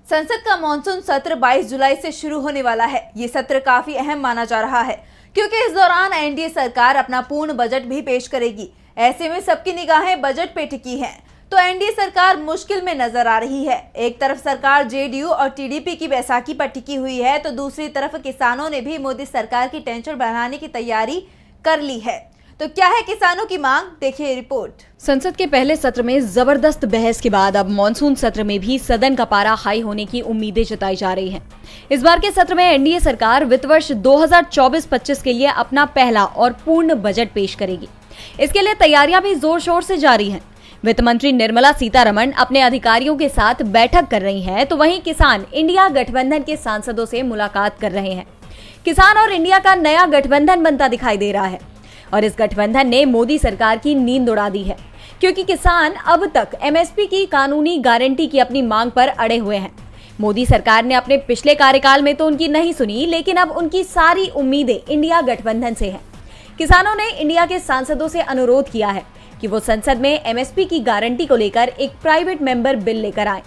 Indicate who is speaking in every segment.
Speaker 1: संसद का मॉनसून सत्र 22 जुलाई से शुरू होने वाला है। ये सत्र काफी अहम माना जा रहा है क्योंकि इस दौरान एनडीए सरकार अपना पूर्ण बजट भी पेश करेगी। ऐसे में सबकी निगाहें बजट पे टिकी हैं, तो एनडीए सरकार मुश्किल में नजर आ रही है। एक तरफ सरकार जेडीयू और टीडीपी की बैसाखी पर टिकी हुई है, तो दूसरी तरफ किसानों ने भी मोदी सरकार की टेंशन बढ़ाने की तैयारी कर ली है। तो क्या है किसानों की मांग, देखिए रिपोर्ट।
Speaker 2: संसद के पहले सत्र में जबरदस्त बहस के बाद अब मॉनसून सत्र में भी सदन का पारा हाई होने की उम्मीदें जताई जा रही हैं। इस बार के सत्र में एनडीए सरकार वित्त वर्ष 2024-25 के लिए अपना पहला और पूर्ण बजट पेश करेगी। इसके लिए तैयारियां भी जोर शोर से जारी हैं। वित्त मंत्री निर्मला सीतारमण अपने अधिकारियों के साथ बैठक कर रही हैं, तो वहीं किसान इंडिया गठबंधन के सांसदों से मुलाकात कर रहे हैं। किसान और इंडिया का नया गठबंधन बनता दिखाई दे रहा है और इस गठबंधन ने मोदी सरकार की नींद उड़ा दी है, क्योंकि किसान अब तक एमएसपी की कानूनी गारंटी की अपनी मांग पर अड़े हुए हैं। मोदी सरकार ने अपने पिछले कार्यकाल में तो उनकी नहीं सुनी, लेकिन अब उनकी सारी उम्मीदें इंडिया गठबंधन से हैं। किसानों ने इंडिया के सांसदों से अनुरोध किया है कि वो संसद में एमएसपी की गारंटी को लेकर एक प्राइवेट मेंबर बिल लेकर आए।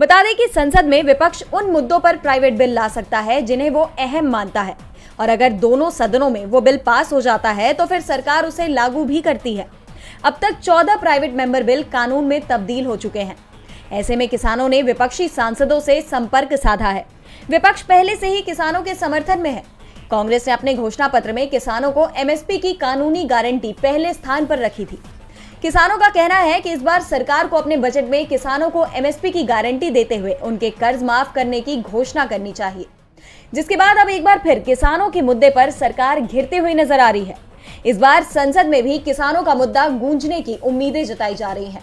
Speaker 2: बता दें कि संसद में विपक्ष उन मुद्दों पर प्राइवेट बिल ला सकता है जिन्हें वो अहम मानता है, और अगर दोनों सदनों में वो बिल पास हो जाता है तो फिर सरकार उसे लागू भी करती है। अब तक 14 प्राइवेट मेंबर बिल कानून में तब्दील हो चुके हैं। ऐसे में किसानों ने विपक्षी सांसदों से संपर्क साधा है। विपक्ष पहले से ही किसानों के समर्थन में है। कांग्रेस ने अपने घोषणा पत्र में किसानों को एमएसपी की कानूनी गारंटी पहले स्थान पर रखी थी। किसानों का कहना है कि इस बार सरकार को अपने बजट में किसानों को एमएसपी की गारंटी देते हुए उनके कर्ज माफ करने की घोषणा करनी चाहिए, जिसके बाद अब एक बार फिर किसानों के मुद्दे पर सरकार घिरते हुए नजर आ रही है। इस बार संसद में भी किसानों का मुद्दा गूंजने की उम्मीदें जताई जा रही हैं।